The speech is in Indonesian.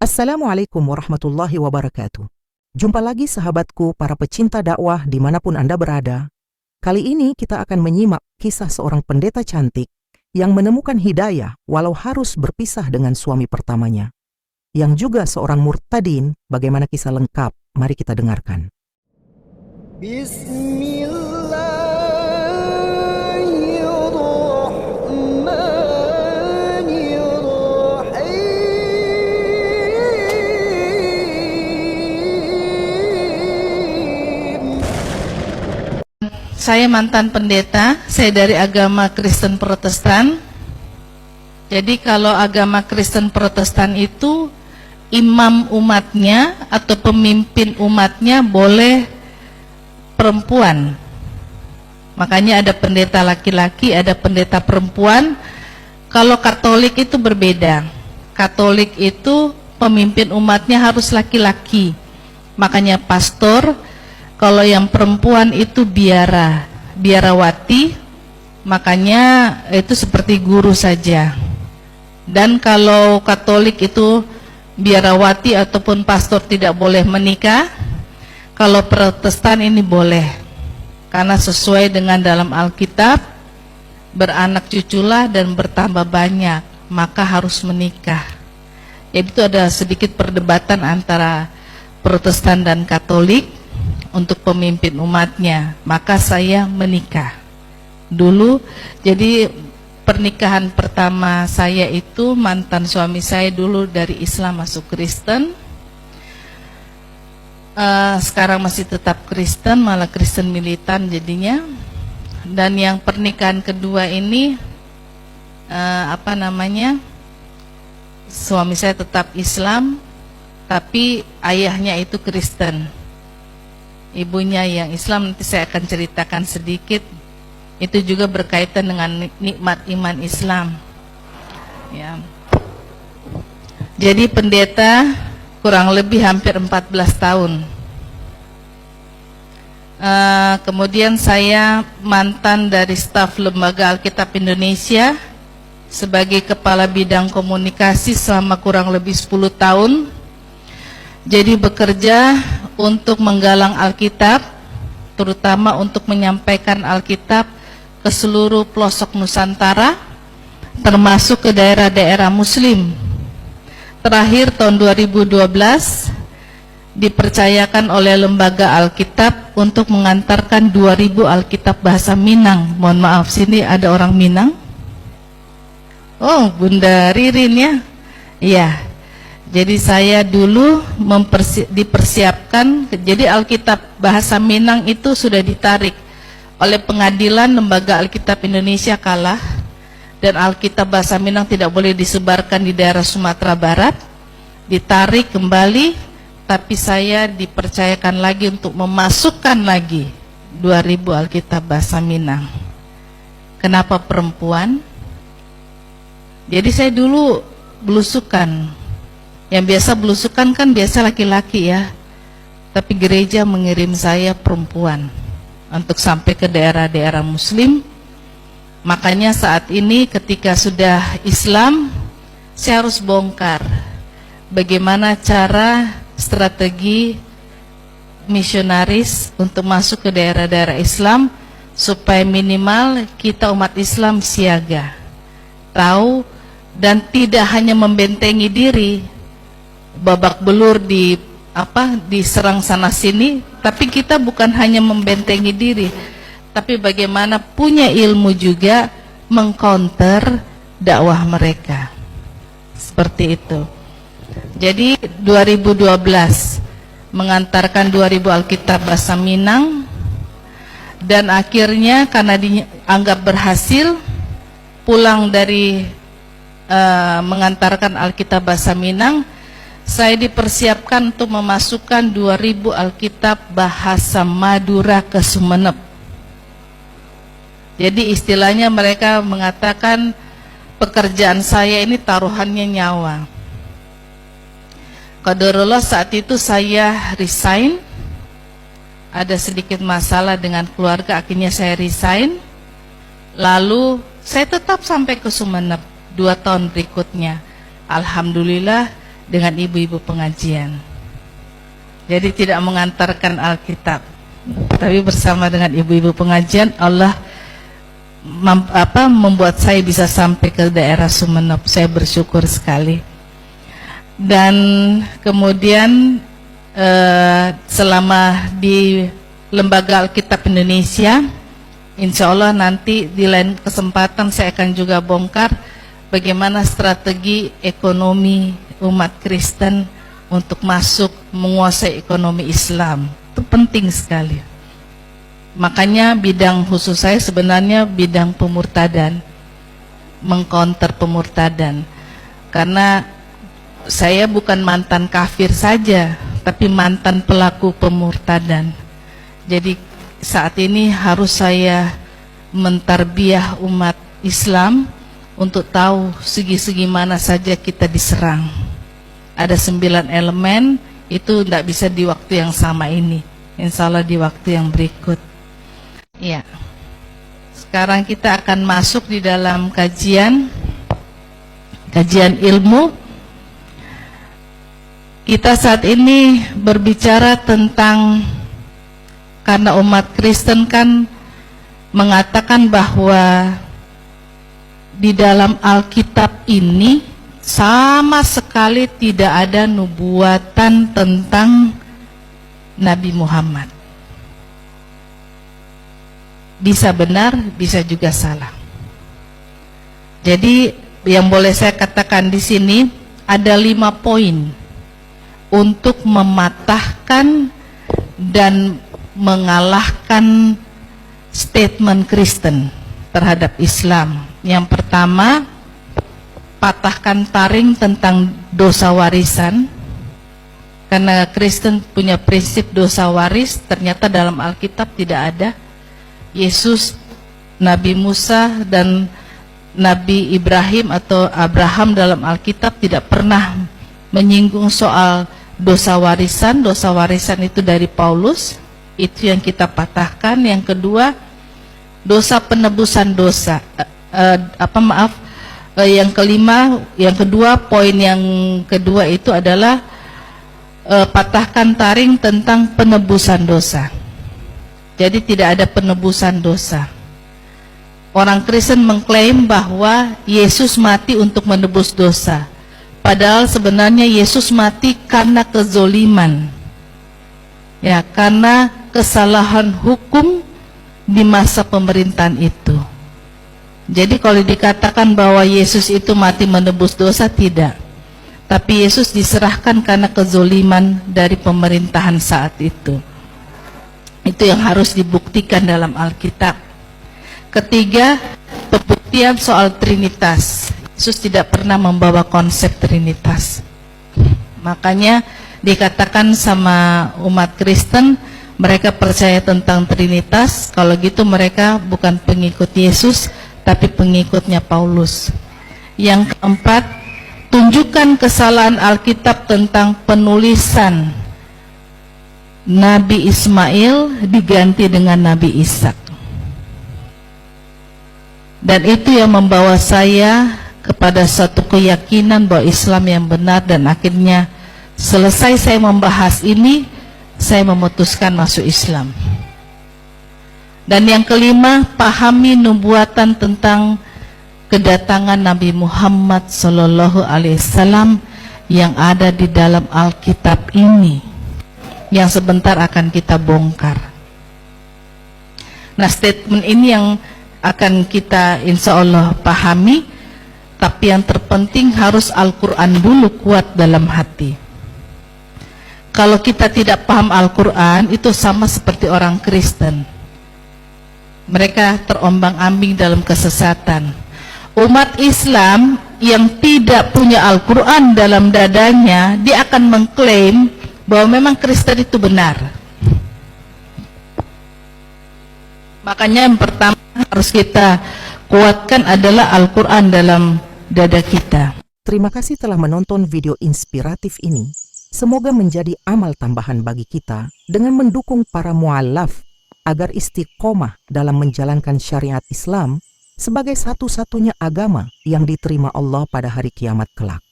Assalamualaikum warahmatullahi wabarakatuh. Jumpa lagi sahabatku para pecinta dakwah dimanapun Anda berada. Kali ini kita akan menyimak kisah seorang pendeta cantik yang menemukan hidayah walau harus berpisah dengan suami pertamanya. Yang juga seorang murtadin, bagaimana kisah lengkap? Mari kita dengarkan. Saya mantan pendeta, saya dari agama Kristen Protestan. Jadi kalau agama Kristen Protestan itu imam umatnya atau pemimpin umatnya boleh perempuan. Makanya ada pendeta laki-laki, ada pendeta perempuan. Kalau Katolik itu berbeda. Katolik itu pemimpin umatnya harus laki-laki. Makanya pastor. Kalau yang perempuan itu biarawati, makanya itu seperti guru saja. Dan kalau Katolik itu biarawati ataupun pastor tidak boleh menikah. Kalau Protestan ini boleh, karena sesuai dengan dalam Alkitab, beranak cuculah dan bertambah banyak, maka harus menikah. Jadi itu ada sedikit perdebatan antara Protestan dan Katolik untuk pemimpin umatnya, maka saya menikah dulu. Jadi pernikahan pertama saya itu mantan suami saya dulu dari Islam masuk Kristen. Sekarang masih tetap Kristen, malah Kristen militan jadinya. Dan yang pernikahan kedua ini suami saya tetap Islam, tapi ayahnya itu Kristen. Ibunya yang Islam, nanti saya akan ceritakan sedikit. Itu juga berkaitan dengan nikmat iman Islam ya. Jadi pendeta kurang lebih hampir 14 tahun. Kemudian saya mantan dari staf Lembaga Alkitab Indonesia sebagai kepala bidang komunikasi selama kurang lebih 10 tahun. Jadi bekerja untuk menggalang Alkitab, terutama untuk menyampaikan Alkitab ke seluruh pelosok Nusantara, termasuk ke daerah-daerah Muslim. Terakhir tahun 2012 dipercayakan oleh Lembaga Alkitab untuk mengantarkan 2000 Alkitab bahasa Minang. Mohon maaf, sini ada orang Minang. Oh, Bunda Ririn ya. Iya. Jadi saya dulu dipersiapkan, jadi Alkitab bahasa Minang itu sudah ditarik oleh pengadilan. Lembaga Alkitab Indonesia kalah, dan Alkitab bahasa Minang tidak boleh disebarkan di daerah Sumatera Barat, ditarik kembali, tapi saya dipercayakan lagi untuk memasukkan lagi 2000 Alkitab bahasa Minang. Kenapa perempuan? Jadi saya dulu belusukan. Yang biasa belusukan kan biasa laki-laki ya, tapi gereja mengirim saya perempuan untuk sampai ke daerah-daerah Muslim. Makanya saat ini ketika sudah Islam, saya harus bongkar bagaimana cara strategi misionaris untuk masuk ke daerah-daerah Islam, supaya minimal kita umat Islam siaga, tahu, dan tidak hanya membentengi diri, babak belur diserang sana sini, tapi kita bukan hanya membentengi diri, tapi bagaimana punya ilmu juga mengcounter dakwah mereka. Seperti itu. Jadi 2012 mengantarkan 2000 Alkitab bahasa Minang, dan akhirnya karena dianggap berhasil, pulang dari mengantarkan Alkitab bahasa Minang, saya dipersiapkan untuk memasukkan 2000 Alkitab bahasa Madura ke Sumeneb. Jadi istilahnya mereka mengatakan pekerjaan saya ini taruhannya nyawa. Qadarullah saat itu saya resign. Ada sedikit masalah dengan keluarga, akhirnya saya resign. Lalu saya tetap sampai ke Sumeneb 2 tahun berikutnya. Alhamdulillah dengan ibu-ibu pengajian. Jadi tidak mengantarkan Alkitab, tapi bersama dengan ibu-ibu pengajian Allah membuat saya bisa sampai ke daerah Sumeneb. Saya bersyukur sekali. Dan kemudian selama di Lembaga Alkitab Indonesia, insya Allah nanti di lain kesempatan saya akan juga bongkar bagaimana strategi ekonomi umat Kristen untuk masuk menguasai ekonomi Islam. Itu penting sekali. Makanya bidang khusus saya sebenarnya bidang pemurtadan, mengcounter pemurtadan. Karena saya bukan mantan kafir saja, tapi mantan pelaku pemurtadan. Jadi saat ini harus saya mentarbiah umat Islam untuk tahu segi-segi mana saja kita diserang. Ada 9 elemen, itu tidak bisa di waktu yang sama ini. Insya Allah di waktu yang berikut. Ya. Sekarang kita akan masuk di dalam kajian ilmu. Kita saat ini berbicara tentang, karena umat Kristen kan mengatakan bahwa di dalam Alkitab ini sama sekali tidak ada nubuatan tentang Nabi Muhammad. Bisa benar, bisa juga salah. Jadi yang boleh saya katakan di sini ada 5 poin untuk mematahkan dan mengalahkan statement Kristen terhadap Islam. Yang pertama, patahkan taring tentang dosa warisan. Karena Kristen punya prinsip dosa waris, ternyata dalam Alkitab tidak ada. Yesus, Nabi Musa, dan Nabi Ibrahim atau Abraham dalam Alkitab tidak pernah menyinggung soal dosa warisan. Dosa warisan itu dari Paulus, itu yang kita patahkan. Yang kedua, dosa penebusan dosa. Yang kedua, poin yang kedua itu adalah patahkan taring tentang penebusan dosa. Jadi tidak ada penebusan dosa. Orang Kristen mengklaim bahwa Yesus mati untuk menebus dosa. Padahal sebenarnya Yesus mati karena kezoliman. Ya, karena kesalahan hukum di masa pemerintahan itu. Jadi kalau dikatakan bahwa Yesus itu mati menebus dosa, tidak. Tapi Yesus diserahkan karena kezoliman dari pemerintahan saat itu. Itu yang harus dibuktikan dalam Alkitab. Ketiga, pembuktian soal Trinitas. Yesus tidak pernah membawa konsep Trinitas. Makanya dikatakan sama umat Kristen, mereka percaya tentang Trinitas. Kalau gitu mereka bukan pengikut Yesus, tapi pengikutnya Paulus. Yang keempat, tunjukkan kesalahan Alkitab tentang penulisan Nabi Ismail diganti dengan Nabi Ishak. Dan itu yang membawa saya kepada satu keyakinan bahwa Islam yang benar, dan akhirnya selesai saya membahas ini, saya memutuskan masuk Islam. Dan yang kelima, pahami nubuatan tentang kedatangan Nabi Muhammad SAW yang ada di dalam Alkitab ini, yang sebentar akan kita bongkar. Nah, statement ini yang akan kita insya Allah pahami, tapi yang terpenting harus Al-Quran dulu kuat dalam hati. Kalau kita tidak paham Al-Quran, itu sama seperti orang Kristen. Mereka terombang-ambing dalam kesesatan. Umat Islam yang tidak punya Al-Quran dalam dadanya, dia akan mengklaim bahwa memang Kristen itu benar. Makanya yang pertama harus kita kuatkan adalah Al-Quran dalam dada kita. Terima kasih telah menonton video inspiratif ini. Semoga menjadi amal tambahan bagi kita dengan mendukung para mu'allaf agar istiqomah dalam menjalankan syariat Islam sebagai satu-satunya agama yang diterima Allah pada hari kiamat kelak.